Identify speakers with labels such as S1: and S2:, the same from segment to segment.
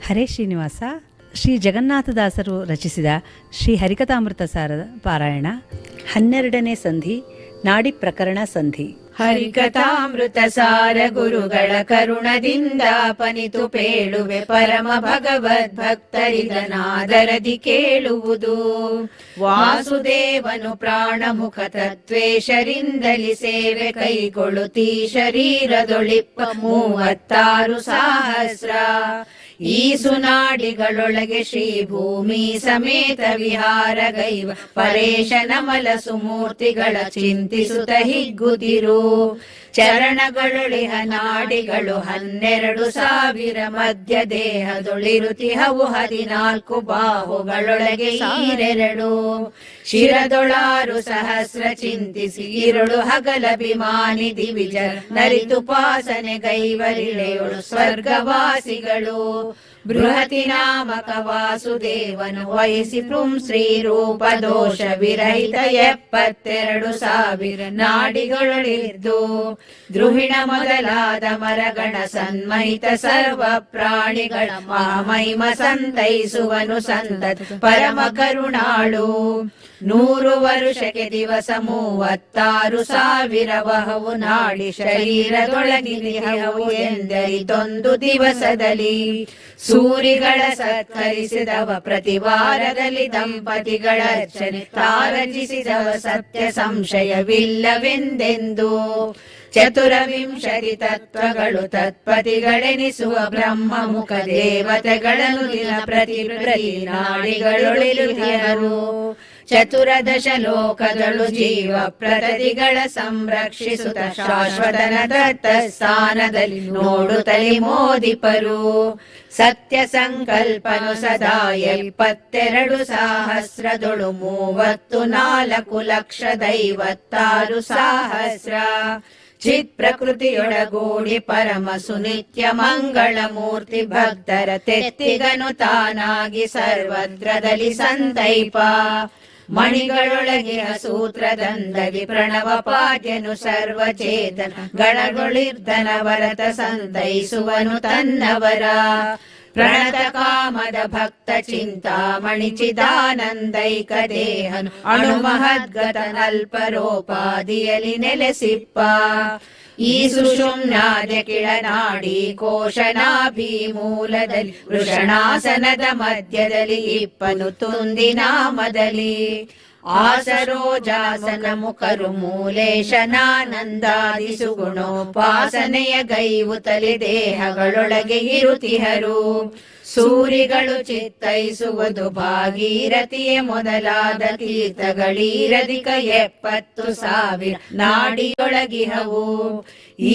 S1: ಹರೇ ಶ್ರೀನಿವಾಸ. ಶ್ರೀ ಜಗನ್ನಾಥದಾಸರು ರಚಿಸಿದ ಶ್ರೀ ಹರಿಕಥಾಮೃತ ಸಾರದ ಪಾರಾಯಣ 12ನೇ ಸಂಧಿ ನಾಡಿ ಪ್ರಕರಣ ಸಂಧಿ.
S2: ಹರಿಕಥಾಮೃತ ಸಾರ ಗುರುಗಳ ಕರುಣದಿಂದ ಪನಿತು ಪೇಳುವೆ ಪರಮ ಭಗವದ್ಭಕ್ತರಿದನಾದರದಿ ಕೇಳುವುದು. ವಾಸುದೇವನು ಪ್ರಾಣಮುಖ ತತ್ವೇಶರಿಂದಲಿ ಸೇವೆ ಕೈಗೊಳ್ಳುತ್ತೀ ಶರೀರದೊಳಿಪ್ಪ 36 ಸಹಸ್ರ. ಈ ಸುನಾಡಿಗಳೊಳಗೆ ಶ್ರೀ ಭೂಮಿ ಸಮೇತ ವಿಹಾರ ಗೈವ ಪರೇಶ ನಮಲ ಸುಮೂರ್ತಿಗಳ ಚಿಂತಿಸುತ್ತ ಹಿಗ್ಗುತ್ತಿರು. ಚರಣಗಳೊಳಿಹ ನಾಡಿಗಳು 12,000 ಮಧ್ಯ ದೇಹದೊಳಿರುತಿಹವು 14 ಬಾಹುಗಳೊಳಗೆ 2 ಶಿರದೊಳಾರು ಸಹಸ್ರ ಚಿಂತಿಸಿ ಇರುಳು ಹಗಲಭಿಮಾನಿ ದಿವಿಜ ನರಿತುಪಾಸನೆ ಗೈವರಿಳೆಯೊಳು ಸ್ವರ್ಗವಾಸಿಗಳು. ಬೃಹತಿ ನಾಮಕ ವಾಸುದೇವನು ವಹಿಸಿ ಶ್ರೀ ರೂಪ ದೋಷ ವಿರಹಿತ 72,000 ನಾಡಿಗಳೊಳಿದ್ದು ದ್ರುಹಿಣ ಮೊದಲಾದ ಮರಗಣ ಸನ್ಮಹಿತ ಸರ್ವ ಪ್ರಾಣಿಗಳ ಮಹಾಮಹಿಮ ಸಂತೈಸುವನು ಸಂತತ ಪರಮ ಕರುಣಾಳು. 100 ವರುಷಕ್ಕೆ ದಿವಸ 36,000 ವಹವು ನಾಡಿ ಶರೀರದೊಳಗಿರಿಹವು ಎಂದರಿತೊಂದು ದಿವಸದಲ್ಲಿ. ಸೂರಿಗಳ ಸತ್ಕರಿಸಿದವ ಪ್ರತಿವಾರದಲ್ಲಿ ದಂಪತಿಗಳ ಅರ್ಚನೆ ತಾರಜಿಸಿದವ ಸತ್ಯ ಸಂಶಯವಿಲ್ಲವೆಂದೆಂದು. 24 ತತ್ವಗಳು ತತ್ಪತಿಗಳೆನಿಸುವ ಬ್ರಹ್ಮ ಮುಖ ದೇವತೆಗಳನ್ನು ದಿನ ಪ್ರತಿ ನಾಡಿಗಳೊಳಿರುವರು. 14 ಲೋಕದಳು ಜೀವ ಪ್ರತತಿಗಳ ಸಂರಕ್ಷಿಸುತ್ತ ಶಾಶ್ವತನ ದತ್ತ ಸ್ಥಾನದಲ್ಲಿ ನೋಡುತ್ತಲಿ ಮೋದಿಪರು. ಸತ್ಯ ಸಂಕಲ್ಪನು ಸದಾ 72 ಸಹಸ್ರದೊಳು 34,56,000 ಚಿತ್ ಪ್ರಕೃತಿಯೊಳಗೂಡಿ ಪರಮ ಸುನಿತ್ಯ ಮಂಗಳ ಮೂರ್ತಿ ಭಕ್ತರ ತೆತ್ತಿಗನು ತಾನಾಗಿ ಸರ್ವತ್ರದಲ್ಲಿ ಸಂತೈಪ. ಮಣಿಗಳೊಳಗಿನ ಸೂತ್ರದಂದಲಿ ಪ್ರಣವ ಪಾದ್ಯನು ಸರ್ವಚೇತನ ಗಣಗೊಳಿರ್ಧನ ವರತ ಸಂತೈಸುವನು ತನ್ನವರ. ಪ್ರಣತ ಕಾಮದ ಭಕ್ತ ಚಿಂತಾಮಣಿ ಚಿದಾನಂದೈಕ ದೇಹನು ಅಣುಮಹದ್ಗತ ನಲ್ಪರೋಪಾದಿಯಲ್ಲಿ ನೆಲೆಸಿಪ್ಪ. ಈ ಸುಷುಮ್ನಾದ ಕಿಳನಾಡಿ ಕೋಶನಾಭಿ ಮೂಲದಲ್ಲಿ ವೃಷಣಾಸನದ ಮಧ್ಯದಲ್ಲಿ ಇಪ್ಪನು ತುಂದಿನಾಮದಲ್ಲಿ. ಆಸರೋಜಾಸನ ಮುಖರು ಮೂಲೇಶನಾನಂದಾದಿ ಸುಗುಣೋಪಾಸನೆಯ ಗೈವುತಲಿ ದೇಹಗಳೊಳಗೆ ಇರುತಿಹರು. ಸೂರಿಗಳು ಚಿತ್ತೈಸುವುದು ಭಾಗೀರಥಿಯೇ ಮೊದಲಾದ ತೀರ್ಥಗಳೀರಧಿಕ 70,000 ನಾಡಿಯೊಳಗಿಹವು.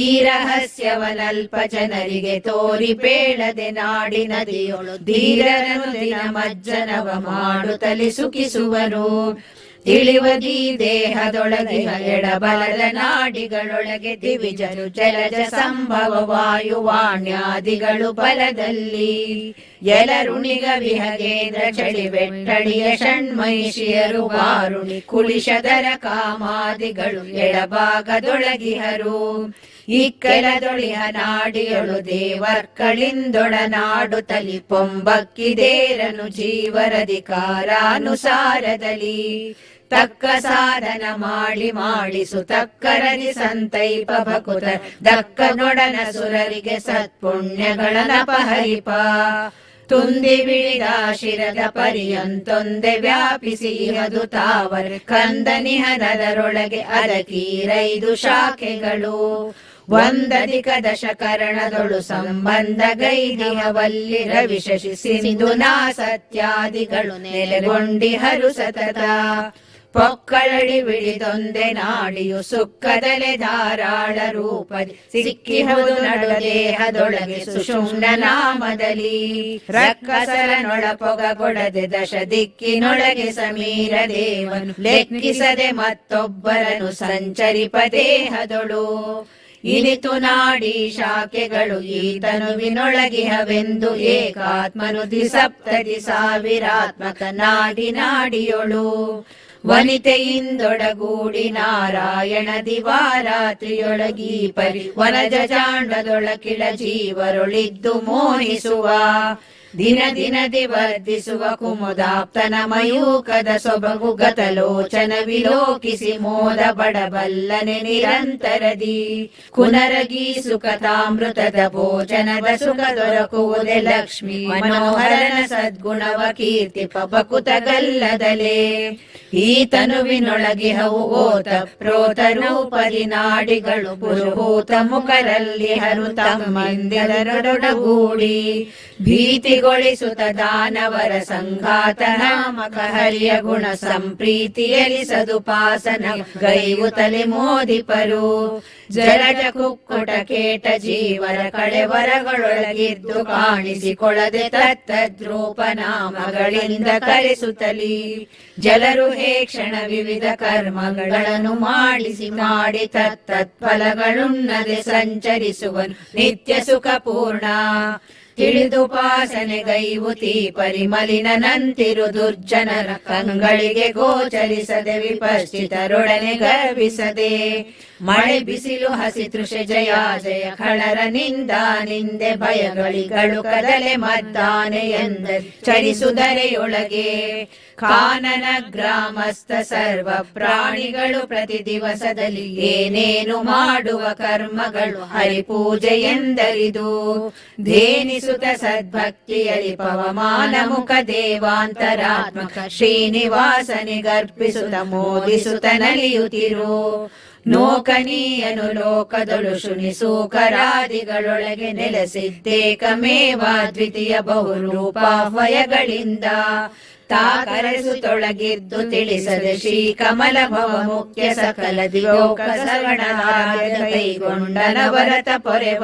S2: ಈ ರಹಸ್ಯವನಲ್ಪ ಜನರಿಗೆ ತೋರಿ ಪೇಳದೆ ನಾಡಿ ನದಿಯೊಳು ಧೀರರನು ದಿನ ಮಜ್ಜನವ ಮಾಡುತ್ತಲಿ ಸುಖಿಸುವರು. ತಿಳಿವದಿ ದೇಹದೊಳಗೆ ಎಡಬಲದ ನಾಡಿಗಳೊಳಗೆ ದಿವಿಜರು ಜಲಜ ಸಂಭವ ವಾಯುವಾಣ್ಯಾದಿಗಳು ಬಲದಲ್ಲಿ. ಎಲರುಣಿಗ ವಿಹಗೇಂದ್ರ ಚಳಿ ಬೆಟ್ಟಳಿಯ ಷಣ್ಮಹಿಷಿಯರು ವಾರುಣಿ ಕುಳಿಶದರ ಕಾಮಾದಿಗಳು ಎಡಭಾಗದೊಳಗಿಹರು. ಇಕ್ಕೆಲದೊಳಿಹ ನಾಡಿಯೊಳು ದೇವರ್ಕಳಿಂದೊಡನಾಡುತ್ತಲಿ ಪೊಂಬಕ್ಕಿದೇರನು ಜೀವರಧಿಕಾರಾನುಸಾರದಲ್ಲಿ. ತಕ್ಕ ಸಾಧನ ಮಾಡಿಸು ತಕ್ಕರದಿ ಸಂತೈಪ ಭಕುತ ದಕ್ಕನೊಡನ ಸುರರಿಗೆ ಸತ್ಪುಣ್ಯಗಳನಪಹರಿಪ. ತುಂದಿ ಬಿಳಿದ ಶಿರದ ಪರ್ಯಂತೊಂದೆ ವ್ಯಾಪಿಸಿ ಅದು ತಾವರ ಕಂದನಿಹನದರೊಳಗೆ ಅದಕೀರೈದು ಶಾಖೆಗಳು. 1 ದಶಕರಣದೊಳು ಸಂಬಂಧ ಗೈದಿಹವಲ್ಲಿ ರವಿ ಶಶಿ ಸಿಂಧುನಾ ಸತ್ಯಾದಿಗಳು ನೆಲೆಗೊಂಡಿಹರು ಸತತ. ಪೊಕ್ಕಳಡಿ ಬಿಳಿದೊಂದೆ ನಾಡಿಯು ಸುಕ್ಕದಲೆ ಧಾರಾಳ ರೂಪದಿ ಸಿಕ್ಕಿಹುದು ನಡು ದೇಹದೊಳಗೆ ಸುಷುಮ್ನ ನಾಮದಲ್ಲಿ. ರಕ್ಕಸರನೊಳ ಪೊಗಗೊಡದೆ 10 ದಿಕ್ಕಿನೊಳಗೆ ಸಮೀರ ದೇವನು ಲೆಕ್ಕಿಸದೆ ಮತ್ತೊಬ್ಬರನು ಸಂಚರಿಪ ದೇಹದೊಳು. ಇನಿತು ನಾಡಿ ಶಾಖೆಗಳು ಈತನುವಿನೊಳಗಿಹವೆಂದು ಏಕಾತ್ಮನು 70,000 ನಾಡಿಯೊಳು. ವನಿತೆಯಿಂದೊಡಗೂಡಿ ನಾರಾಯಣ ದಿವಾರಾತ್ರಿಯೊಳಗೀ ಪರಿ ವನಜ ಜಾಂಡದೊಳಕಿಳ ಜೀವರೊಳಿದ್ದು ಮೋಹಿಸುವ. ದಿನ ದಿನದಿ ವರ್ಧಿಸುವ ಕುಮುದಾಪ್ತನ ಮಯೂಕದ ಸೊಬಗು ಗತಲೋಚನ ವಿಲೋಕಿಸಿ ಮೋದ ಬಡಬಲ್ಲನೆ ನಿರಂತರದಿ ಕುನರಗಿ ಸುಖತಾಮೃತದ ಭೋಜನದ ಸುಖ ದೊರಕುವುದೇ ಲಕ್ಷ್ಮಿ ಮನೋಹರನ ಸದ್ಗುಣವ ಕೀರ್ತಿ ಪಬಕುತಗಲ್ಲದಲೇ ಈ ತನುವಿನೊಳಗಿಹವು ಓತ ಪ್ರೋತ ರೂಪದಿ ನಾಡಿಗಳು ಪುರುಹೂತ ಮುಖರಲ್ಲಿ ಹರು ತಮ್ಮಿಂದೆರಡೊಡಗೂಡಿ ಭೀತಿಗೊಳಿಸುತ್ತ ದಾನವರ ಸಂಘಾತ ನಾಮಕ ಹರಿಯ ಗುಣ ಸಂಪ್ರೀತಿಯಲಿ ಸದುಪಾಸನ ಗೈವುತಲೆ ಮೋದಿಪರು ಜಲಜ ಕುಕ್ಕುಟ ಕೇಟ ಜೀವರ ಕಳೆವರಗಳೊಳಗಿದ್ದು ಕಾಣಿಸಿಕೊಳ್ಳದೆ ತತ್ತದ್ರೂಪ ನಾಮಗಳಿಂದ ಕರೆಸುತ್ತಲಿ ಜಲರು ಹೇ ಕ್ಷಣ ವಿವಿಧ ಕರ್ಮಗಳನ್ನು ಮಾಡಿ ತತ್ತತ್ಫಲಗಳುಣ್ಣದೆ ಸಂಚರಿಸುವನು ನಿತ್ಯ ಸುಖ ಪೂರ್ಣ ತಿಳಿದುಪಾಸನೆ ಗೈವುತಿ ಪರಿಮಲಿನಂತಿರು ದುರ್ಜನರ ಕಂಗಳಿಗೆ ಗೋಚರಿಸದೆ ವಿಪಶ್ಚಿತರೊಡನೆ ಗರ್ವಿಸದೆ ಮಳೆ ಬಿಸಿಲು ಹಸಿ ತೃಷೆ ಜಯ ಜಯ ಖಳರ ನಿಂದೆ ಭಯಗಳಿಗಳು ಕದಲೆ ಮದ್ದಾನೆ ಎಂದ ಚರಿಸುದರೆಯೊಳಗೆ ಕಾನನ ಗ್ರಾಮಸ್ಥ ಸರ್ವ ಪ್ರಾಣಿಗಳು ಪ್ರತಿ ದಿವಸದಲ್ಲಿ ಏನೇನು ಮಾಡುವ ಕರ್ಮಗಳು ಹರಿಪೂಜೆ ಎಂದರಿದು ಧೇನಿಸುತ್ತ ಸದ್ಭಕ್ತಿಯಲಿ ಪವಮಾನ ಮುಖ ದೇವಾಂತರಾತ್ಮಕ ಶ್ರೀನಿವಾಸನಿಗರ್ಪಿಸುತ್ತ ಮೋದಿಸುತ್ತ ನಲಿಯುತ್ತಿರು ನೋಕನೀಯನು ಲೋಕದೊಳು ಶುನಿಸೂಕರಾದಿಗಳೊಳಗೆ ನೆಲೆಸಿದ್ದೇಕಮೇವ ದ್ವಿತೀಯ ಬಹುರೂಪಾಹ್ವಯಗಳಿಂದ ತಾಕರಸುತ್ತೊಳಗಿದ್ದು ತಿಳಿಸದೆ ಶ್ರೀ ಕಮಲ ಭವ ಮುಖ್ಯ ಸಕಲ ದಿವೋಕ ಸವಣರಾಜ ಕೈಗೊಂಡನವರತ ಪೊರೆವ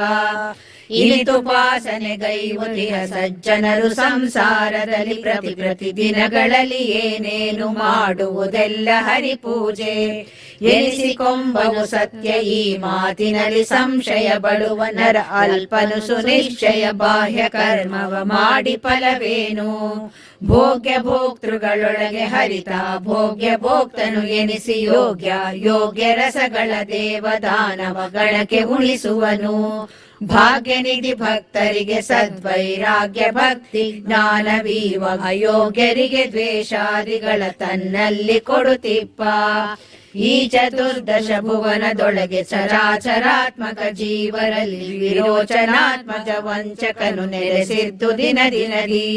S2: ಇನಿತುಪಾಸನೆ ಗೈವುತಿಹ ಸಜ್ಜನರು ಸಂಸಾರದಲ್ಲಿ ಪ್ರತಿ ದಿನಗಳಲ್ಲಿ ಏನೇನು ಮಾಡುವುದೆಲ್ಲ ಹರಿಪೂಜೆ ಎನಿಸಿಕೊಂಬವು ಸತ್ಯ ಈ ಮಾತಿನಲ್ಲಿ ಸಂಶಯ ಬಳುವ ನರ ಅಲ್ಪನು ಸುನಿಶ್ಚಯ ಬಾಹ್ಯ ಕರ್ಮವ ಮಾಡಿ ಫಲವೇನು ಭೋಗ್ಯ ಭೋಕ್ತೃಗಳೊಳಗೆ ಹರಿತ ಭೋಗ್ಯ ಭೋಕ್ತನು ಎನಿಸಿ ಯೋಗ್ಯ ರಸಗಳ ದೇವದಾನವ ಗಣಕ್ಕೆ ಉಳಿಸುವನು ಭಾಗ್ಯನಿಧಿ ಭಕ್ತರಿಗೆ ಸದ್ವೈರಾಗ್ಯ ಭಕ್ತಿ ಜ್ಞಾನವೀವ ಅಯೋಗ್ಯರಿಗೆ ದ್ವೇಷಾದಿಗಳ ತನ್ನಲ್ಲಿ ಕೊಡುತ್ತಿಪ್ಪ ಈ ಚತುರ್ದಶ ಭುವನದೊಳಗೆ ಚರಾಚರಾತ್ಮಕ ಜೀವರಲ್ಲಿ ವಿರೋಚನಾತ್ಮಕ ವಂಚಕನು ನೆಲೆಸಿದ್ದು ದಿನದಿ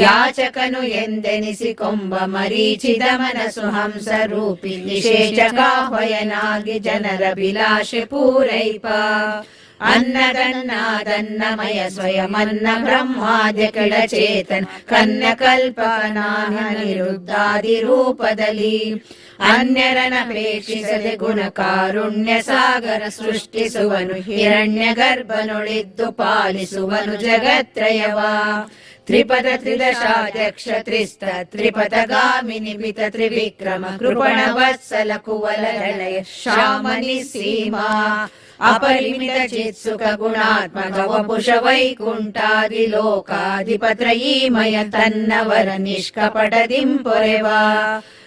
S2: ಯಾಚಕನು ಎಂದೆನಿಸಿಕೊಂಬ ಮರೀಚಿದ ಮನಸ್ಸು ಹಂಸ ರೂಪಿ ನಿಷೇಚಕಾಹ್ವಯನಾಗಿ ಜನರ ವಿಲಾಸೆ ಪೂರೈಪ ಅನ್ನದನ್ನಮಯ ಸ್ವಯಮನ್ನ ಬ್ರಹ್ಮಾದ್ಯ ಕೆಳಚೇತನ ಕನ್ನ ಕಲ್ಪನಾನಿರುದ್ಧಾದಿ ರೂಪದಲ್ಲಿ ಅನ್ಯರನಪೇಕ್ಷಿಸದೆ ಗುಣ ಕಾರುಣ್ಯ ಸಾಗರ ಸೃಷ್ಟಿಸುವನು ಹಿರಣ್ಯ ಗರ್ಭನೊಳಿದ್ದು ಪಾಲಿಸುವನು ಜಗತ್ರಯವ ತ್ರಿಪದ ತ್ರಿದಶಾಧ್ಯಕ್ಷ ತ್ರಿಸ್ತ ತ್ರಿಪಥಗಾಮಿನಿ ಬಿತ ತ್ರಿವಿಕ್ರಮ ಕೃಪಣ ವತ್ಸಲ ಕುವಲ ಲಯ ಶ್ಯಾಮನಿ ಸೀಮಾ ಅಪರಿಮಿತ ಚಿತ್ಸುಖ ಗುಣಾತ್ಮಕ ವಪುಷ ವೈಕುಂಠಾದಿ ಲೋಕಾಧಿಪತ್ರಯೀಮಯ ತನ್ನವರ ನಿಷ್ಕಪಟದಿಂಪೊರೆವ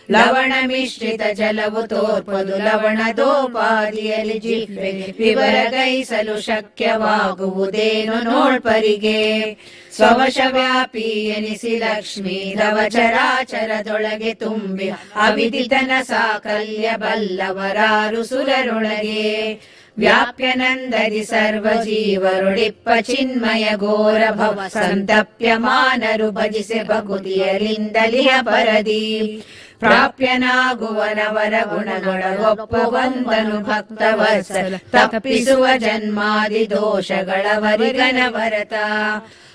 S2: ಲವಣ ಮಿಶ್ರಿತ ಜಲವು ತೋರ್ಪದು ಲವಣದೋಪಾದಿಯಲ್ಲಿ ಜಿಹ್ವೆ ವಿವರಗೈಸಲು ಶಕ್ಯವಾಗುವುದೇನು ನೋಳ್ಪರಿಗೆ ಸ್ವವಶ ವ್ಯಾಪಿ ಎನಿಸಿ ಲಕ್ಷ್ಮೀ ರವಚರಾಚರದೊಳಗೆ ತುಂಬಿ ಅವಿದಿತನ ಸಾಕಲ್ಯ ಬಲ್ಲವರಾರು ಸುರರೊಳಗೆ ವ್ಯಾಪ್ಯನಂದದಿ ಸರ್ವ ಜೀವರುಳಿಪ್ಪ ಚಿನ್ಮಯ ಘೋರ ಭವ ಸಂತಪ್ಯಮಾನರು ಭಜಿಸೆ ಭಗುತಿಯರಿಂದಲಿಯ ಪರದಿ ಪ್ರಾಪ್ಯನಾಗುವನವರ ಗುಣಗಳ ಒಪ್ಪುವಂದನು ಭಕ್ತವತ್ಸಲ ತಪ್ಪಿಸುವ ಜನ್ಮಾದಿ ದೋಷಗಳವರಿಗನ ಭರತ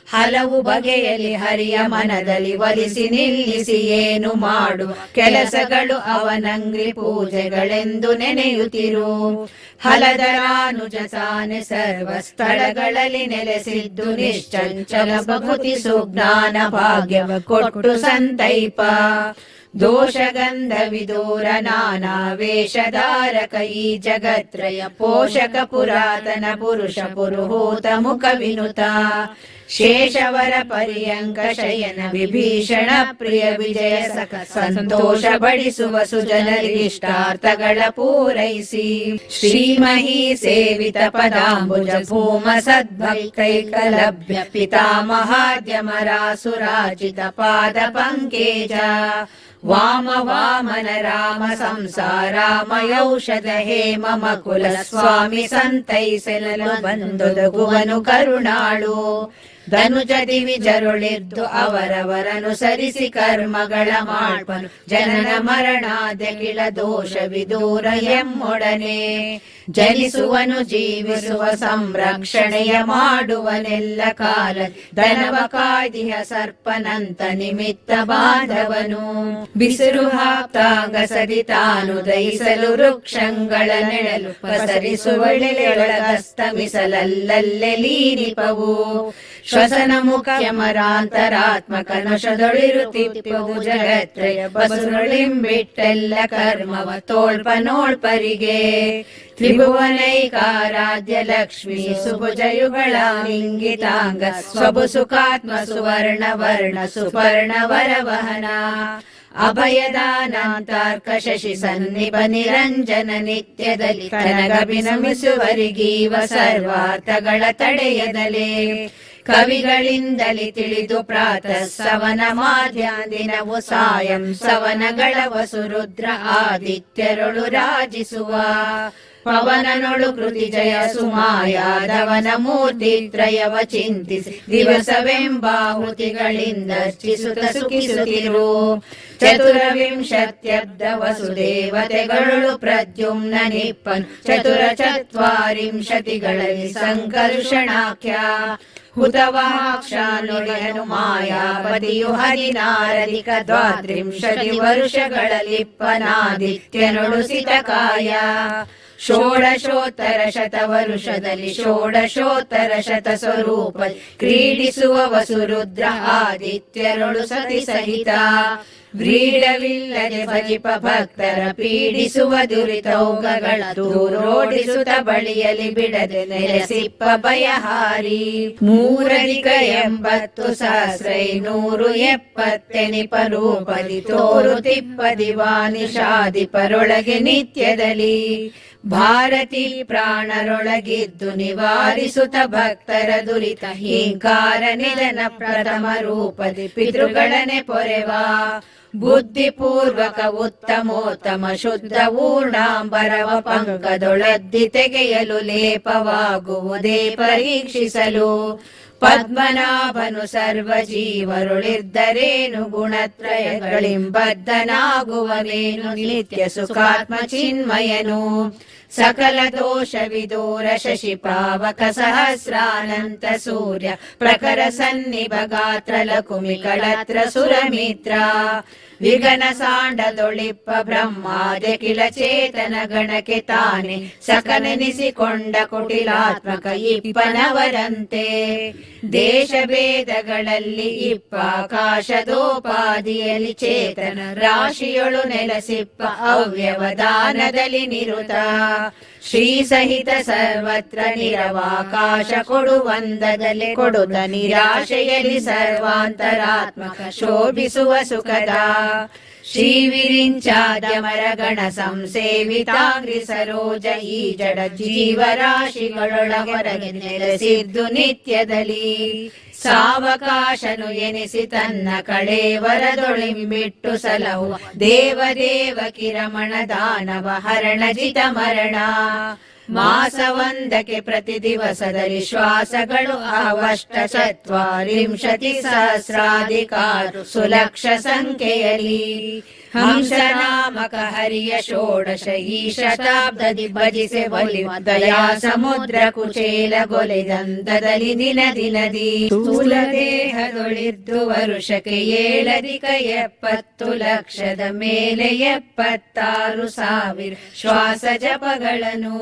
S2: ಹಲವು ಬಗೆಯಲ್ಲಿ ಹರಿಯ ಮನದಲ್ಲಿ ಒಲಿಸಿ ನಿಲ್ಲಿಸಿ ಏನು ಮಾಡುವ ಕೆಲಸಗಳು ಅವನಂಗ್ರಿ ಪೂಜೆಗಳೆಂದು ನೆನೆಯುತ್ತಿರು ಹಲದರಾನುಜ ಸಾನೆ ಸರ್ವ ಸ್ಥಳಗಳಲ್ಲಿ ನೆಲೆಸಿದ್ದು ನಿಶ್ಚಂಚಲ ಭಕುತಿ ಸುಜ್ಞಾನ ಭಾಗ್ಯವ ಕೊಟ್ಟು ಸಂತೈಪ ದೋಷಗಂಧ ವಿದೂರ ನಾನಾ ವೇಷಧಾರಕ ಈ ಜಗತ್ರಯ ಪೋಷಕ ಪುರಾತನ ಪುರುಷ ಪುರುಹೂತ ಮುಖ ವಿನುತ ಶೇಷವರ ಪರ್ಯಂಕ ಶಯನ ವಿಭೀಷಣ ಪ್ರಿಯ ವಿಜಯ ಸಕ ಸಂತೋಷ ಬಡಿಸುವ ಸುಜನರಿಷ್ಟಾರ್ಥಗಳ ಪೂರೈಸಿ ಶ್ರೀಮಹಿ ಸೇವಿತ ಪದಾಂಬುಜ ಭೂಮ ಸದ್ಭಕ್ತೈಕಲಭ್ಯ ಪಿತಾಮಹಾದ್ಯಮರಾಸುರಾಜಿತ ಪಾದ ಪಂಕೇಜ ವಾಮ ವಾಮನ ರಾಮ ಸಂಸಾರಾಮಯೌಷಧ ಹೇಮ ಮಕುಲ ಸ್ವಾಮಿ ಸಂತೈಸೆಲಲು ಬಂದೊದಗುವನು ಕರುಣಾಳು ಧನುಜದಿ ವಿಜರುಳಿದ್ದು ಅವರವರನುಸರಿಸಿ ಕರ್ಮಗಳ ಮಾಡ್ಪನು ಜನನ ಮರಣಾದಗಿಳ ದೋಷ ವಿದೂರ ಎಮ್ಮೊಡನೆ ಜನಿಸುವನು ಜೀವಿಸುವ ಸಂರಕ್ಷಣೆಯ ಮಾಡುವನೆಲ್ಲ ಕಾಲ ಧನವ ಕಾಯ್ದಿಹ ಸರ್ಪನಂತ ನಿಮಿತ್ತ ಬಾಧವನು ಬಿಸಿರು ಹಾಕ್ತಾಂಗ ಸದಿ ತಾನು ದಯಿಸಲು ವೃಕ್ಷಗಳ ನೆಳಲು ಪಸರಿಸುವಳೆಳಗಸ್ತಮಿಸಲಲ್ಲಲ್ಲೆ ಲೀನಿಪವು ಶ್ವಸನ ಮುಖ್ಯ ಮರಾಂತರಾತ್ಮಕ ನಶದೊಳಿರುತ್ತಿಪ್ಪವು ಜಗತ್ರಯ ಬಸುರಳಿಂಬಿಟ್ಟೆಲ್ಲ ಕರ್ಮವ ತೋಳ್ಪನೋಳ್ಪರಿಗೆ ತ್ರಿಭುವನೈಕಾರಾಧ್ಯ ಲಕ್ಷ್ಮೀ ಸುಭುಜಯುಗಳ ಲಿಂಗಿತಾಂಗ ಸ್ವಭು ಸುಖಾತ್ಮ ಸುವರ್ಣ ವರ್ಣ ಸುಪರ್ಣ ವರವಹನ ಅಭಯದಾನಾಂತಾರ್ಕ ಶಶಿ ಸನ್ನಿಭ ನಿರಂಜನ ನಿತ್ಯದಲ್ಲಿ ಕನಗಭಿನಮಿಸುವರಿಗೀವ ಸರ್ವಾರ್ಥಗಳ ತಡೆಯದಲೇ ಕವಿಗಳಿಂದಲಿ ತಿಳಿದು ಪ್ರಾತಃ ಸವನ ಮಾಧ್ಯಾದಿನವು ಸಾಯಂ ಸವನಗಳ ವಸುರುದ್ರ ಆದಿತ್ಯರೊಳು ರಾಜಿಸುವ ಪವನನೊಳು ಕೃತಿ ಜಯ ಸುಮಾಯಾದವನ ಮೂರ್ತಿ ತ್ರಯವ ಚಿಂತಿಸಿ ದಿವಸವೆಂಬಾಹುತಿಗಳಿಂದ ಅರ್ಚಿಸುತ್ತ ಸುಖಿಸುತ್ತಿರು ಚತುರವಿಂಶತ್ಯಬ್ದ ವಸುದೇವತೆಗಳು ಪ್ರದ್ಯುಮ್ನ ನಿಪ್ಪನು ಚತುರ ಚತ್ವಾರಿಂಶತಿಗಳಲ್ಲಿ ಸಂಕರ್ಷಣಾಖ್ಯ ಹುತವಾಕ್ಷಾನುಳಿಯನು ಮಾಯಾಪತಿಯು 16 ದ್ವಾತ್ರಿಂಶತಿ ವರುಷಗಳಲ್ಲಿಪ್ಪನಾದಿತ್ಯನೊಳು ಸಿತಕಾಯ ಷೋಡಶೋತ್ತರ ಶತವರುಷದಲ್ಲಿ ಷೋಡಶೋತ್ತರ ಶತ ಸ್ವರೂಪ ಕ್ರೀಡಿಸುವ ವಸುರುದ್ರ ಆದಿತ್ಯರೊಳು ಸತಿ ಸಹಿತ ವ್ರೀಡವಿಲ್ಲದೆ ಭಜಿಪ ಭಕ್ತರ ಪೀಡಿಸುವ ದುರಿತೌಗಗಳ ದೂರೋಡಿಸುತ್ತ ಬಳಿಯಲಿ ಬಿಡದೆ ನೆಲೆಸಿಪ್ಪ ಭಯಹಾರಿ 380,570 ರೂಪದಿ ತೋರು ತಿಪ್ಪದಿ ವಾನಿಷಾದಿ ಪರೊಳಗೆ ನಿತ್ಯದಲ್ಲಿ ಭಾರತಿ ಪ್ರಾಣರೊಳಗಿದ್ದು ನಿವಾರಿಸುತ್ತ ಭಕ್ತರ ದುರಿತ ಹೀಂಕಾರ ನಿಲನ ಪ್ರಥಮ ರೂಪದಿ ಪಿತೃಗಳನೆ ಪೊರೆವಾ ಬುದ್ಧಿಪೂರ್ವಕ ಉತ್ತಮೋತ್ತಮ ಶುದ್ಧ ಊರ್ಣಾಂಬರವ ಪಂಕದೊಳದ್ದಿ ತೆಗೆಯಲು ಲೇಪವಾಗುವುದೇ ಪರೀಕ್ಷಿಸಲು ಪದ್ಮನಾಭನು ಸರ್ವ ಜೀವರುಳಿದ್ದರೇನು ಗುಣತ್ರಯಗಳಿಂಬದ್ಧನಾಗುವವೇನು ನಿತ್ಯ ಸುಖಾತ್ಮ ಚಿನ್ಮಯನು ಸಕಲ ದೋಷ ವಿದೂರ ಶಶಿ ಪಾವಕ ಸಹಸ್ರಾನಂತ ಸೂರ್ಯ ಪ್ರಖರ ಸನ್ನಿಭ ಗಾತ್ರ ಲಕುಮಿ ಕಳತ್ರ ಸುರಮಿತ್ರ ವಿಘನ ಸಾಂಡದೊಳಿಪ್ಪ ಬ್ರಹ್ಮಾದೆ ಕಿಲ ಚೇತನ ಗಣಕ್ಕೆ ತಾನೆ ಸಕನೆನಿಸಿಕೊಂಡ ಕುಟಿಲಾತ್ಮಕ ಇಪ್ಪನವರಂತೆ ದೇಶ ಭೇದಗಳಲ್ಲಿ ಇಪ್ಪ ಆಕಾಶದೋಪಾದಿಯಲ್ಲಿ ಚೇತನ ರಾಶಿಯೊಳು ನೆಲೆಸಿಪ್ಪ ಅವ್ಯವಧಾನದಲ್ಲಿ ನಿರುತ ಶ್ರೀ ಸಹಿತ ಸರ್ವತ್ರ ನಿರವಾಕಾಶ ಕೊಡುವಂದದಲ್ಲಿ ಕೊಡುತ್ತ ನಿರಾಶೆಯಲ್ಲಿ ಸರ್ವಾಂತರಾತ್ಮಕ ಶೋಭಿಸುವ ಸುಖದ ಶ್ರೀ ವಿರಿಂಚಾದ್ಯಮರ ಗಣ ಸಂಸೇವಿತಾಂಗ್ರಿ ಸರೋಜ ಈ ಜಡ ಜೀವರಾಶಿಗಳೊಳ ಹೊರಗೆ ನೆಲೆಸಿದ್ದು ನಿತ್ಯದಲ್ಲಿ ಸಾವಕಾಶನು ಎನಿಸಿ ತನ್ನ ಕಳೇವರದೊಳಿಂಬಿಟ್ಟು ಸಲಹು ದೇವದೇವಕಿ ರಮಣ ದಾನವ ಹರಣ ಜಿತ ಮರಣ ಮಾಸವೊಂದಕ್ಕೆ ಪ್ರತಿ ದಿವಸದಲ್ಲಿ ಶ್ವಾಸಗಳು ಅವಷ್ಟ ಚತ್ವಾರಿಂಶತಿ ಸಹಸ್ರಾಧಿಕಾರು ಸುಲಕ್ಷ ಸಂಖ್ಯೆಯಲ್ಲಿ ಹಂಸನಾಮಕ ಹರಿಯ ಷೋಡಶ ಈ ಶತಾಬ್ದದಿ ಭಜಿಸೆ ಒಲಿವ ದಯಾ ಸಮುದ್ರ ಕುಚೇಲ ಗೊಲೆದಂದದಲ್ಲಿ ದಿನ ದಿನದಿ ಸ್ಥೂಲ ದೇಹದೊಳಿದ್ದು ವರುಷಕ್ಕೆ 7,70 ಲಕ್ಷದ ಮೇಲೆ 76,000 ಶ್ವಾಸ ಜಪಗಳನ್ನು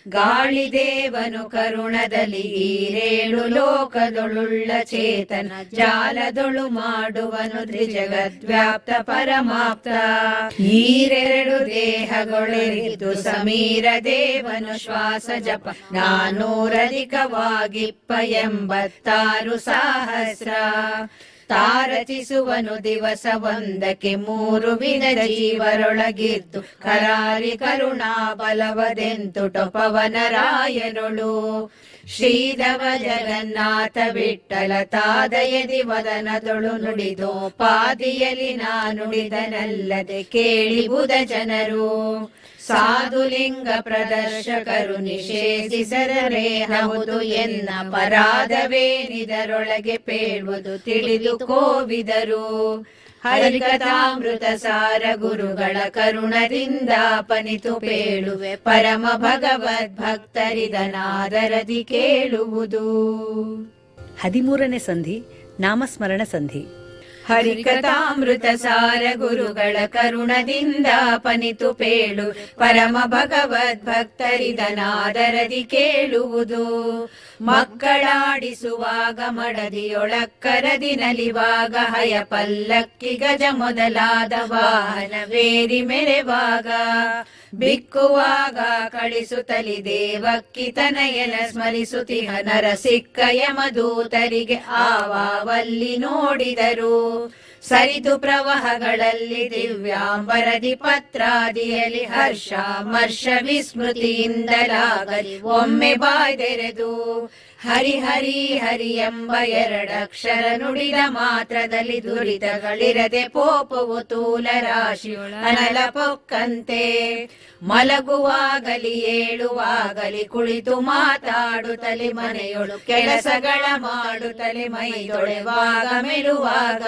S2: ಗಾಳಿದೇವನು ಕರುಣದಲ್ಲಿ ಈರೇಳು ಲೋಕದೊಳುಳ್ಳ ಚೇತನ ಜಾಲದೊಳು ಮಾಡುವನು ತ್ರಿಜಗದ್ವ್ಯಾಪ್ತ ಪರಮಾಪ್ತ. ಈರೆರಡು ದೇಹಗಳೆರಿದು ಸಮೀರ ದೇವನು ಶ್ವಾಸ ಜಪ 486 ಸಹಸ್ರ. ತಾರಚಿಸುವನು ದಿವಸ ಒಂದಕ್ಕೆ 3 ವಿಧ ಜೀವರೊಳಗಿದ್ದು ಕರಾರಿ ಕರುಣಾ ಬಲವದೆಂತುಟ ಪವನರಾಯನೊಳು. ಶ್ರೀಧವ ಜಗನ್ನಾಥ ವಿಠ್ಠಲ ತಾದಯದಿ ವದನದೊಳು ನುಡಿದೋ ಪಾದಿಯಲಿ ನಾ ನುಡಿದನಲ್ಲದೆ ಕೇಳಿಬುದ ಜನರು. ಸಾಧುಲಿಂಗ ಪ್ರದರ್ಶಕರು ನಿಷೇಧಿಸರೇ ಹೌದು ಎನ್ನ ಪರಾಧವೇನಿದರೊಳಗೆ ಪೇಳುವುದು ತಿಳಿದು ಕೋವಿದರು. ಹರಿಕಥಾಮೃತ ಸಾರ ಗುರುಗಳ ಕರುಣದಿಂದ ಪನಿತು ಪೇಳುವೆ ಪರಮ ಭಗವದ್ ಭಕ್ತರಿದನಾದರದಿ ಕೇಳುವುದು.
S1: 13ನೇ ಸಂಧಿ ನಾಮಸ್ಮರಣ ಸಂಧಿ.
S2: ಹರಿಕಥಾಮೃತ ಸಾರ ಗುರುಗಳ ಕರುಣದಿಂದ ಪನಿತು ಪೇಳು ಪರಮ ಭಗವದ್ ಭಕ್ತರಿದನಾದರದಿ ಕೇಳುವುದು. ಮಕ್ಕಳಾಡಿಸುವಾಗ ಮಡದಿಯೊಳಕ್ಕರದಿ ನಲಿವಾಗ ಹಯ ಪಲ್ಲಕ್ಕಿ ಗಜ ಮೊದಲಾದ ವಾಹನವೇರಿ ಮೆರೆವಾಗ ಬಿಕ್ಕುವಾಗ ಕಳಿಸುತ್ತಲಿ ದೇವಕ್ಕಿ ತನಯನ ಸ್ಮರಿಸುತ್ತಿಹ ನರ ಸಿಕ್ಕ ಯಮದೂತರಿಗೆ ಆವಾವಲ್ಲಿ ನೋಡಿದರು. ಸರಿದು ಪ್ರವಾಹಗಳಲ್ಲಿ ದಿವ್ಯಾಂಬರದಿ ಪತ್ರಾದಿಯಲ್ಲಿ ಹರ್ಷ ಮರ್ಷ ವಿಸ್ಮೃತಿಯಿಂದಲಾಗಲಿ ಒಮ್ಮೆ ಬಾಯ್ದೆರೆದು ಹರಿ ಹರಿ ಹರಿ ಎಂಬ ಎರಡಕ್ಷರ ನುಡಿದ ಮಾತ್ರದಲ್ಲಿ ದುರಿತಗಳಿರದೆ ಪೋಪವು ತೂಲ ರಾಶಿಯೊಳ ಅನಲ ಪೊಕ್ಕಂತೆ. ಮಲಗುವಾಗಲಿ ಏಳುವಾಗಲಿ ಕುಳಿತು ಮಾತಾಡುತ್ತಲೇ ಮನೆಯೊಳು ಕೆಲಸಗಳ ಮಾಡುತ್ತಲೇ ಮೈ ತೊಳೆವಾಗ ಮೆಲುವಾಗ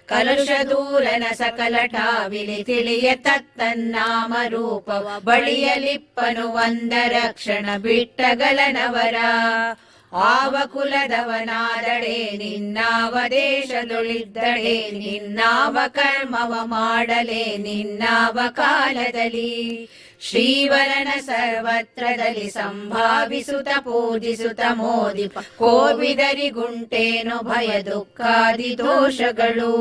S2: ಕಲುಷ ದೂರನ ಸಕಲ ಠಾವಿಲಿ ತಿಳಿಯ ತತ್ತನ್ನಾಮ ರೂಪವ ಬಳಿಯಲಿಪ್ಪನು ಒಂದರಕ್ಷಣ ಬಿಟ್ಟಗಲನವರ. ಆವ ಕುಲದವನಾದಡೆ ನಿನ್ನಾವ ದೇಶದೊಳಿದ್ದಡೆ ನಿನ್ನಾವ ಕರ್ಮವ ಮಾಡಲೆ ನಿನ್ನಾವ ಕಾಲದಲ್ಲಿ. ಶ್ರೀವರನ ಸರ್ವತ್ರದಲ್ಲಿ ಸಂಭಾವಿಸುತ್ತ ಪೂಜಿಸುತ್ತ ಮೋದಿಪ ಕೋವಿದರಿಗುಂಟೇನು ಭಯ ದುಃಖಾದಿ ದೋಷಗಳು.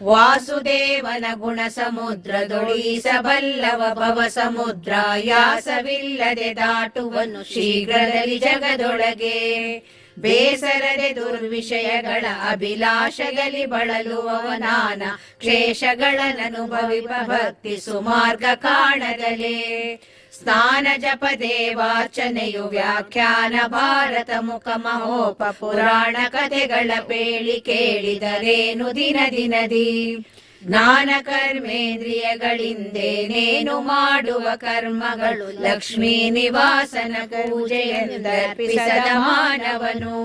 S2: ವಾಸುದೇವನ ಗುಣ ಸಮುದ್ರದೊಳೀಸಬಲ್ಲವ ಭವ ಸಮುದ್ರ ಯಾಸವಿಲ್ಲದೆ ದಾಟುವನು ಶೀಘ್ರದಲ್ಲಿ ಜಗದೊಳಗೆ. ಬೇಸರದೆ ದುರ್ವಿಷಯಗಳ ಅಭಿಲಾಷಗಲಿ ಬಳಲುವವ ನಾನಾ ಕ್ಲೇಶಗಳನ್ನನುಭವಿಪ ಭಕ್ತಿ ಸುಮಾರ್ಗ ಕಾಣದಲೇ. ಸ್ನಾನ ಜಪ ದೇವಾರ್ಚನೆಯು ವ್ಯಾಖ್ಯಾನ ಭಾರತ ಮುಖ ಮಹೋಪ ಪುರಾಣ ಕಥೆಗಳ ಪೇಳಿ ಕೇಳಿದರೇನು ದಿನ ದಿನದಿ. ಜ್ಞಾನ ಕರ್ಮೇಂದ್ರಿಯಗಳಿಂದೇನೇನು ಮಾಡುವ ಕರ್ಮಗಳು ಲಕ್ಷ್ಮೀ ನಿವಾಸನ ಪೂಜೆಯೆಂದರ್ಪಿಸದ ಮಾನವನು.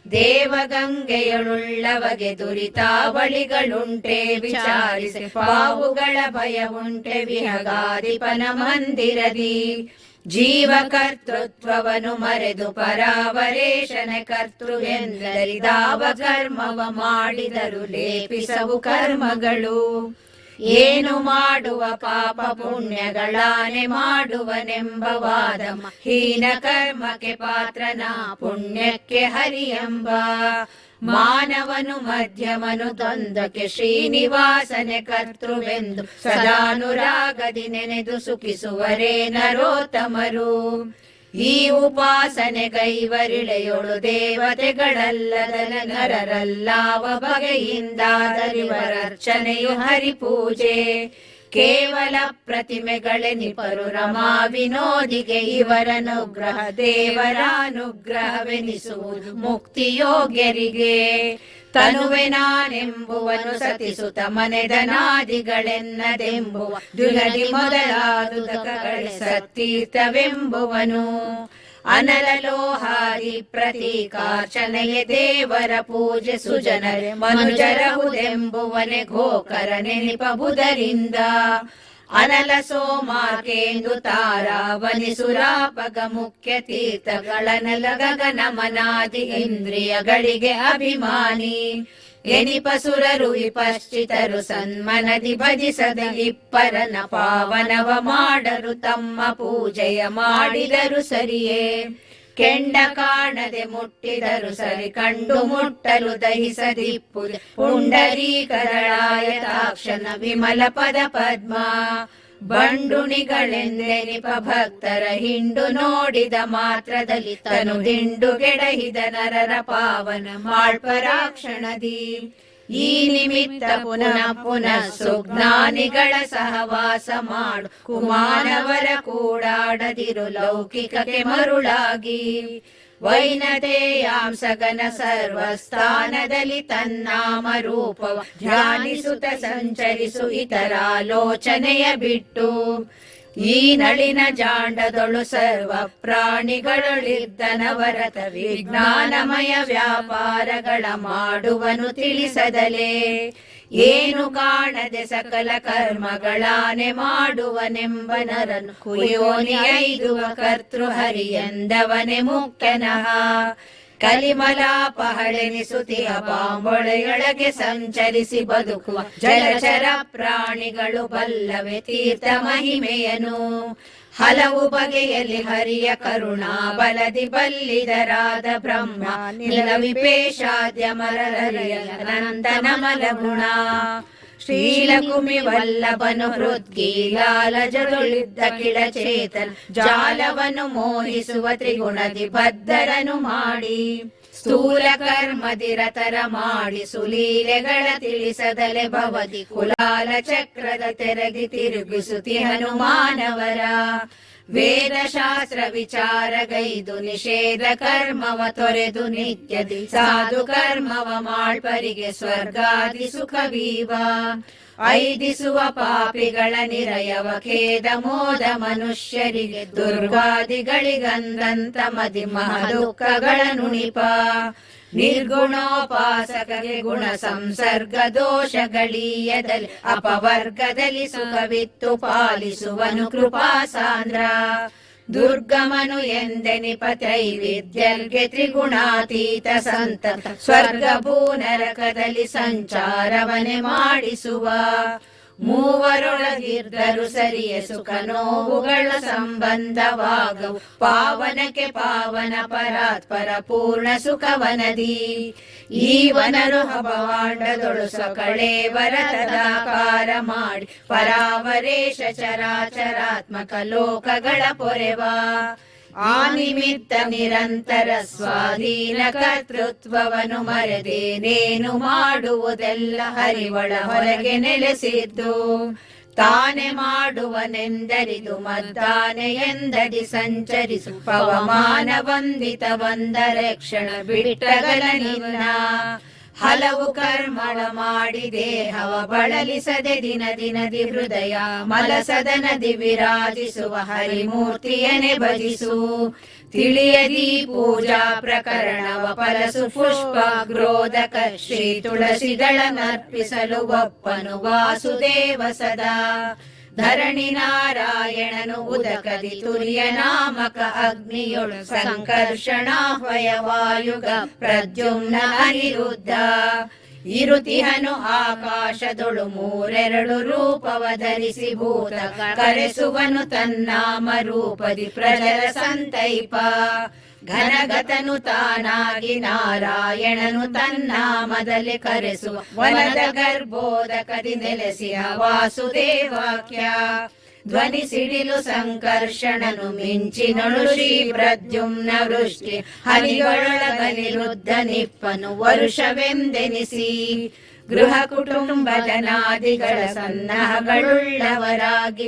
S2: ದೇವಗಂಗೆಯಳುಳ್ಳವಗೆ ದುರಿತಾವಳಿಗಳುಂಟೆ ವಿಚಾರಿಸಿ ಪಾವುಗಳ ಭಯವುಂಟೆ ವಿಹಗಾದಿಪನ ಮಂದಿರದಿ. ಜೀವಕರ್ತೃತ್ವವನ್ನು ಮರೆದು ಪರಾವರೇಶನ ಕರ್ತೃವೆಂದರಿದಾವ ಕರ್ಮವ ಮಾಡಿದರು ಲೇಪಿಸವು ಕರ್ಮಗಳು. ಏನು ಮಾಡುವ ಪಾಪ ಪುಣ್ಯಗಳಾನೆ ಮಾಡುವನೆಂಬ ವಾದ ಹೀನ ಕರ್ಮಕ್ಕೆ ಪಾತ್ರನ ಪುಣ್ಯಕ್ಕೆ ಹರಿಯೆಂಬ. ಮಾನವನು ಮಧ್ಯಮನು ದ್ವಂದ್ವಕ್ಕೆ ಶ್ರೀನಿವಾಸನೆ ಕರ್ತೃವೆಂದು ಸದಾನುರಾಗದಿ ನೆನೆದು ಸುಖಿಸುವರೇ ನರೋತ್ತಮರು. ಈ ಉಪಾಸನೆ ಗೈವರಿಳೆಯೊಳು ದೇವತೆಗಳಲ್ಲದನ ನರರಲ್ಲಾವ ಬಗೆಯಿಂದಾದರಿವರರ್ಚನೆಯು ಹರಿಪೂಜೆ. ಕೇವಲ ಪ್ರತಿಮೆಗಳೆನಿಪರು ರಮಾ ವಿನೋದಿಗೆ ಇವರನುಗ್ರಹ ದೇವರಾನುಗ್ರಹವೆನಿಸುವುದು ಮುಕ್ತಿಯೋಗ್ಯರಿಗೆ. ತನುವೆ ನಾನೆಂಬುವನು ಸತಿಸುತ ಮನೆದನಾದಿಗಳೆನ್ನದೆಂಬುವ ದುನದಿ ಮೊದಲಾದುದಕಗಳೇ ಸತ್ತೀರ್ಥವೆಂಬುವನು. ಅನಲಲೋಹಾರಿ ಪ್ರತೀಕಾರ್ಚನೆಯೇ ದೇವರ ಪೂಜೆ ಸುಜನರೆ ಮನುಜರಹುದೆಂಬುವನೆ ಘೋಕರ ನೆನಿಪ ಬುಧರಿಂದ. ಅನಲ ಸೋಮಾರ್ಕೆಂದು ತಾರಾವನಿಸುರಾಪಗ ಮುಖ್ಯ ತೀರ್ಥಗಳನಲ ಗಗನ ಮನಾದಿ ಇಂದ್ರಿಯಗಳಿಗೆ ಅಭಿಮಾನಿ. ಎನಿಪಸುರರು ವಿಪಶ್ಚಿತರು ಸನ್ಮನದಿ ಭಜಿಸದ ಇಪ್ಪರನ ಪಾವನವ ಮಾಡರು ತಮ್ಮ ಪೂಜೆಯ ಮಾಡಿದರು ಸರಿಯೇ ಕೆಂಡ ಕಾಣದೆ ಮುಟ್ಟಿದರು ಸರಿ ಕಂಡು ಮುಟ್ಟಲು ದಹಿಸದಿಪ್ಪುದೆ ಪುಂಡರೀಕರಳಾಯ ತಾಕ್ಷಣ ವಿಮಲ ಪದ ಪದ್ಮ ಬಂಡುಣಿಗಳೆಂದೆನಿಪ ಭಕ್ತರ ಹಿಂಡು ನೋಡಿದ ಮಾತ್ರದಲ್ಲಿ ತನು ದಿಂಡು ಗೆಡಹಿದ ನರರ ಪಾವನ ಮಾಳ್ಪರಾಕ್ಷಣದಿ ಈ ನಿಮಿತ್ತ ಪುನಃ ಪುನಃ ಸುಜ್ಞಾನಿಗಳ ಸಹವಾಸ ಮಾಡು ಕುಮಾರವರ ಕೂಡಾಡದಿರು ಲೌಕಿಕಕ್ಕೆ ಮರುಳಾಗಿ ವೈನತೆಯಾಂಸಗನ ಸರ್ವಸ್ಥಾನದಲ್ಲಿ ತನ್ನಾಮ ರೂಪವ ಧ್ಯಾನಿಸುತ್ತ ಸಂಚರಿಸು ಇತರಾಲೋಚನೆಯ ಬಿಟ್ಟು ಈ ನಳಿನ ಜಾಂಡದೊಳು ಸರ್ವ ಪ್ರಾಣಿಗಳೊಳಿದ್ದನವರತ ವಿಜ್ಞಾನಮಯ ವ್ಯಾಪಾರಗಳ ಮಾಡುವನು ತಿಳಿಸದಲೇ ಏನು ಕಾಣದೆ ಸಕಲ ಕರ್ಮಗಳಾನೆ ಮಾಡುವನೆಂಬ ನರನು ಕುಯೋನಿ ಐದುವ ಕರ್ತೃಹರಿ ಎಂದವನೆ ಮುಖ್ಯನಃ ಕಲಿಮಲಾಪಹಳೆನಿಸುತ್ತಿಹ ಪಾಂಬೊಳೆಯೊಳಗೆ ಸಂಚರಿಸಿ ಬದುಕುವ ಜಲಚರ ಪ್ರಾಣಿಗಳು ಬಲ್ಲವೆ ತೀರ್ಥ ಮಹಿಮೆಯನು ಹಲವು ಬಗೆಯಲ್ಲಿ ಹರಿಯ ಕರುಣಾ ಬಲದಿ ಬಲ್ಲಿದರಾದ ಬ್ರಹ್ಮ ನಿಲ ವಿಪೇಶಾದ್ಯ ಮರರಿಯ ನಂದನ ಮಲಗುಣ ಶ್ರೀಲಕುಮಿ ವಲ್ಲಭನು ಹೃದ್ಗೀಲಾಲಜದೊಳಿದ್ದ ಕಿಳಚೇತನ ಜಾಲವನ್ನು ಮೋಹಿಸುವ ತ್ರಿಗುಣದಿ ಬದ್ಧರನು ಮಾಡಿ ಸ್ಥೂಲ ಕರ್ಮದಿ ರತರ ಮಾಡಿ ಸುಲೀಲೆಗಳ ತಿಳಿಸದಲೆ ಭವದಿ ಕುಲಾಲ ಚಕ್ರದ ತೆರಗಿ ತಿರುಗಿಸುತ್ತಿಹನು ಮಾನವರ ವೇದಶಾಸ್ತ್ರ ವಿಚಾರಗೈದು ನಿಷೇಧ ಕರ್ಮವ ತೊರೆದು ನಿತ್ಯದಿ ಸಾಧು ಕರ್ಮವ ಮಾಳ್ಪರಿಗೆ ಸ್ವರ್ಗಾದಿ ಸುಖವೀವ ಐದಿಸುವ ಪಾಪಿಗಳ ನಿರಯವ ಖೇದ ಮೋದ ಮನುಷ್ಯರಿಗೆ ದುರ್ಗಾದಿಗಳಿಗಂದಂತ ಮದಿ ಮಹದುಃಖಗಳ ನುಣಿಪ ನಿರ್ಗುಣೋಪಾಸಕಗೆ ಗುಣ ಸಂಸರ್ಗ ದೋಷಗಳೀಯದಲ್ಲಿ ಅಪವರ್ಗದಲ್ಲಿ ಸುಖವಿತ್ತು ಪಾಲಿಸುವನು ಕೃಪಾಸಾಂದ್ರ ದುರ್ಗಮನು ಎಂದೆನಿಪ ತ್ರೈವಿದ್ಯರ್ಗೆ ತ್ರಿಗುಣಾತೀತ ಸಂತ ಸ್ವರ್ಗ ಭೂನರಕದಲ್ಲಿ ಸಂಚಾರವನೆ ಮಾಡಿಸುವ ಮೂವರೊಳಗಿರ್ದರು ಸರಿಯ ಸುಖ ನೋವುಗಳ ಸಂಬಂಧವಾಗವು ಪಾವನಕ್ಕೆ ಪಾವನ ಪರಾತ್ಪರ ಪೂರ್ಣ ಸುಖವನದಿ ಈ ವನರು ಹಬವಾಂಡದೊಳು ಸಕಳೇವರ ತದಾಕಾರ ಮಾಡಿ ಪರಾವರೇಶ ಚರಾಚರಾತ್ಮಕ ಲೋಕಗಳ ಪೊರೆವ ಆ ನಿಮಿತ್ತ ನಿರಂತರ ಸ್ವಾಧೀನ ಕರ್ತೃತ್ವವನ್ನು ಮರೆದೇನೇನು ಮಾಡುವುದೆಲ್ಲ ಹರಿವಳ ಹೊರಗೆ ನೆಲೆಸಿದ್ದು ತಾನೆ ಮಾಡುವನೆಂದರಿದು ಮದ್ದಾನೆ ಎಂದದಿ ಸಂಚರಿಸು ಪವಮಾನ ವಂದಿತ ವಂದರ ಕ್ಷಣ ಬಿಟ್ಟಗಲ ನಿನ್ನ ಹಲವು ಕರ್ಮಳ ಮಾಡಿ ದೇಹವ ಬಳಲಿಸದೆ ದಿನ ದಿನದಿ ಹೃದಯ ಮಲಸದನದಿ ವಿರಾಜಿಸುವ ಹರಿಮೂರ್ತಿಯನೆ ಭಜಿಸು ತಿಳಿಯದಿ ಪೂಜಾ ಪ್ರಕರಣವ ಫಲಸು ಪುಷ್ಪ ಗ್ರೋಧಕ ಶ್ರೀ ತುಳಸಿದಳನರ್ಪಿಸಲು ಒಪ್ಪನು ವಾಸುದೇವ ಸದಾ ಧರಣಿ ನಾರಾಯಣನು ಉದಕದಿ ತುರ್ಯ ನಾಮಕ ಅಗ್ನಿಯೊಳು ಸಂಕರ್ಷಣಾಹ್ವಯ ವಾಯುಗ ಪ್ರದ್ಯುಮ್ನ ಅನಿರುದ್ಧ ಇರುತಿಹನು ಆಕಾಶದೊಳು ಮೂರೆರಡು ರೂಪವ ಧರಿಸಿ ಭೂತ ಕರೆಸುವನು ತನ್ನಾಮ ರೂಪದಿ ಪ್ರಜರ ಸಂತೈಪ ಘನಗತನು ತಾನಾಗಿ ನಾರಾಯಣನು ತನ್ನಾಮದಲ್ಲಿ ಕರೆಸುವ ವನದ ಗರ್ಭೋದಕದಿ ನೆಲೆಸಿಯ ವಾಸುದೇವಾಖ್ಯ ಧ್ವನಿ ಸಿಡಿಲು ಸಂಕರ್ಷಣನು ಮಿಂಚಿನೊಳು ಶ್ರೀ ಪ್ರದ್ಯುಮ್ನ ವೃಷ್ಟಿ ಹರಿಗಳೊಳಗನಿರುದ್ಧ ನಿಪ್ಪನು ವರುಷವೆಂದೆನಿಸಿ ಗೃಹ ಕುಟುಂಬ ಜನಾದಿಗಳ ಸನ್ನಹಗಳುಳ್ಳವರಾಗಿ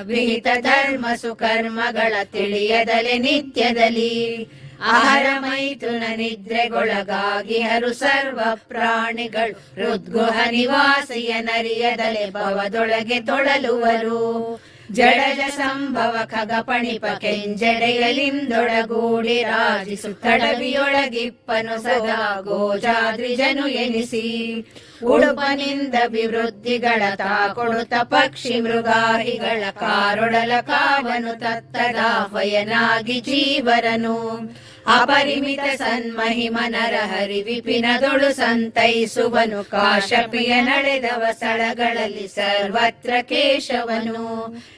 S2: ವಿಹಿತ ಧರ್ಮ ಸುಕರ್ಮಗಳ ತಿಳಿಯದಲೆ ನಿತ್ಯದಲ್ಲಿ ಆಹಾರ ಮೈಥುನ ನಿದ್ರೆಗೊಳಗಾಗಿ ಹರು ಸರ್ವ ಪ್ರಾಣಿಗಳು ಹೃದ್ಗುಹ ನಿವಾಸಿಯ ನರಿಯದಲೆ ಭವದೊಳಗೆ ತೊಳಲುವರು ಜಡಜ ಸಂಭವ ಖಗ ಪಣಿಪ ಕೆಂಜಡೆಯಲಿಂದೊಳಗೂಡಿ ರಾಜಿಸು ತಡವಿಯೊಳಗಿಪ್ಪನು ಸದಾ ಗೋಜಾದ್ರಿಜನು ಎನಿಸಿ ಉಡುಪನಿಂದ ಅಭಿವೃದ್ಧಿಗಳ ತಾಕೊಡುತ್ತ ಪಕ್ಷಿ ಮೃಗಾಹಿಗಳ ಕಾರೊಡಲ ಕಾವನು ತತ್ತದಾಹ್ವಯನಾಗಿ ಜೀವರನು ಅಪರಿಮಿತ ಸನ್ಮಹಿಮ ನರಹರಿ ವಿಪಿನದೊಳು ಸಂತೈಸುವನು ಕಾಶ್ಯಪಿಯ ನಡೆದವ ಸ್ಥಳಗಳಲ್ಲಿ ಸರ್ವತ್ರ ಕೇಶವನು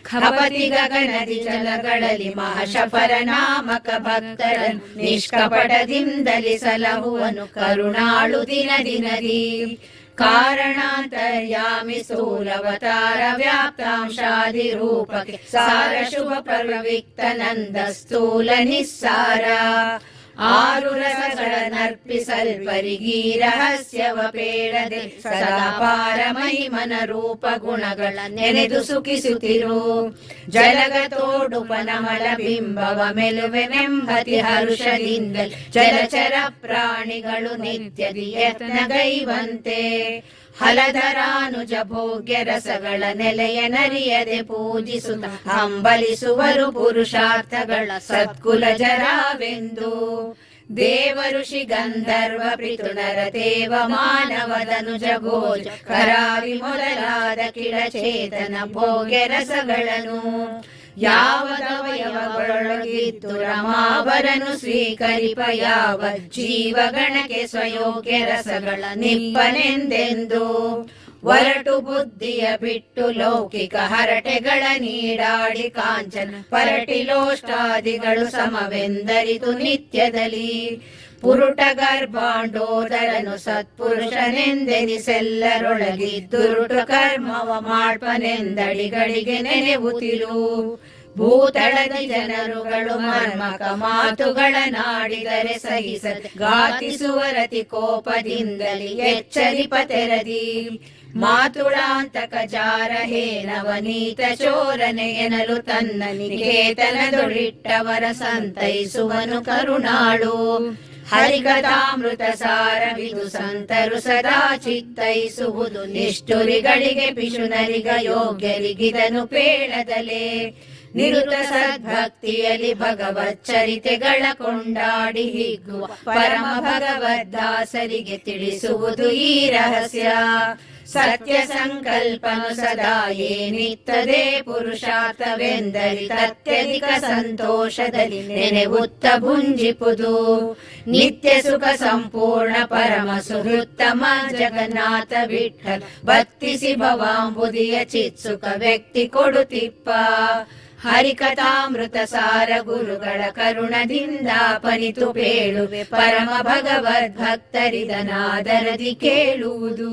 S2: ಖಪತಿ ಗಗನದಿ ಜಲಗಳಲ್ಲಿ ಮಹಾಶಫರ ನಾಮಕ ಭಕ್ತರನ್ನು ನಿಷ್ಕಪಟದಿಂದಲಿ ಸಲಹುವನು ಕರುಣಾಳು ದಿನ ದಿನದಿ ಕಾರಣಾಂತರ್ಯಾಮಿ ಸ್ಥೂಲವತಾರ ವ್ಯಾಪ್ತಾಂಶಾದಿ ರೂಪಕ್ಕೆ ಸಾರ ಶುಭ ಪ್ರವಿಕ್ತ ನಂದ ಸ್ಥೂಲ ನಿಸ್ಸಾರ ಆರು ರಸಗಳ ನರ್ಪಿಸಲ್ಪರಿಗೀ ರಹಸ್ಯವ ಪೇಳದೆ ಸದಾ ಪಾರ ಮಹಿಮನ ರೂಪ ಗುಣಗಳ ನೆನೆದು ಸುಖಿಸುತ್ತಿರು ಜಲಗತೋಡು ಪನಮಲ ಬಿಂಬವ ಮೆಲುವೆನೆಂಬತಿ ಹರುಷದಿಂದಲ್ ಜಲಚರ ಪ್ರಾಣಿಗಳು ನಿತ್ಯದಿ ಯತ್ನಗೈವಂತೆ ಹಲಧರಾನುಜ ಭೋಗ್ಯ ರಸಗಳ ನೆಲೆಯ ನರಿಯದೆ ಪೂಜಿಸುತ್ತ ಹಂಬಲಿಸುವರು ಪುರುಷಾರ್ಥಗಳ ಸತ್ಕುಲ ಜರಾವೆಂದು ದೇವ ಋಷಿ ಗಂಧರ್ವ ಪಿತೃನರ ದೇವ ಮಾನವದನುಜ ಗೋಜ ಕರಾವಿ ಮೊದಲಾದ ಕಿಳಚೇತನ ಭೋಗ್ಯ ರಸಗಳನ್ನು ಯಾವದವಯವಗಳೊಳಗಿದ್ದು ರಮಾವರನು ಸ್ವೀಕರಿಪ ಯಾವ ಜೀವಗಣಕ್ಕೆ ಸ್ವಯೋಗ್ಯ ರಸಗಳ ನಿಪ್ಪನೆಂದೆಂದು ಒರಟು ಬುದ್ಧಿಯ ಬಿಟ್ಟು ಲೌಕಿಕ ಹರಟೆಗಳ ನೀಡಾಡಿ ಕಾಂಚನ ಪರಟಿಲೋಷ್ಟಾದಿಗಳು ಸಮವೆಂದರಿತು ನಿತ್ಯದಲ್ಲಿ ಪುರುಟ ಗರ್ಭಾಂಡೋದರನು ಸತ್ಪುರುಷನೆಂದೆನಿಸೆಲ್ಲರೊಳಗಿದ್ದುರುಟು ಕರ್ಮವ ಮಾಡ್ಪನೆಂದಡಿಗಳಿಗೆ ನೆನೆವುತಿರು ಭೂತಳದ ಜನರುಗಳು ಮರ್ಮಕ ಮಾತುಗಳ ನಾಡಿದರೆ ಸಹಿಸದೆ ಘಾತಿಸುವ ರತಿ ಕೋಪದಿಂದಲಿ ಎಚ್ಚರಿಪ ತೆರದಿ ಮಾತುಳಾಂತಕ ಜಾರ ಹೇನವನೀತ ಚೋರನೆ ಎನಲು ತನ್ನ ನಿಕೇತನದೊಳಿಟ್ಟವರ ಸಂತೈಸುವನು ಕರುಣಾಳು ಹರಿಕಥಾಮೃತ ಸಾರವಿದು ಸಂತರು ಸದಾ ಚಿತ್ತೈಸುವುದು ನಿಷ್ಠುರಿಗಳಿಗೆ ಪಿಶುನರಿಗ ಯೋಗ್ಯರಿಗಿದನು ಪೇಳದಲೆ ನಿರುತ ಸದ್ಭಕ್ತಿಯಲ್ಲಿ ಭಗವಚ್ಚರಿತೆಗಳ ಕೊಂಡಾಡಿ ಹಿಗ್ಗುವ ಪರಮ ಭಗವದ್ದಾಸರಿಗೆ ತಿಳಿಸುವುದು ಈ ರಹಸ್ಯ ಸತ್ಯ ಸಂಕಲ್ಪನು ಸದಾ ಏನಿತ್ತದೆ ಪುರುಷಾರ್ಥವೆಂದರಿ ಅತ್ಯಧಿಕ ಸಂತೋಷದಲ್ಲಿ ನೆನೆವುತ್ತ ಭುಂಜಿಪುದು ನಿತ್ಯ ಸುಖ ಸಂಪೂರ್ಣ ಪರಮ ಸುಹೃತ್ತಮ ಜಗನ್ನಾಥ ವಿಠ್ಠಲ ಬತ್ತಿಸಿ ಭವಾಂಬುದಿಯ ಚಿತ್ಸುಖ ವ್ಯಕ್ತಿ ಕೊಡುತ್ತಿಪ್ಪ ಹರಿಕಥಾಮೃತ ಸಾರ ಗುರುಗಳ ಕರುಣದಿಂದ ಪನಿತು ಪೇಳುವೆ ಪರಮ ಭಗವದ್ ಭಕ್ತರಿದನಾದರದಿ ಕೇಳುವುದು.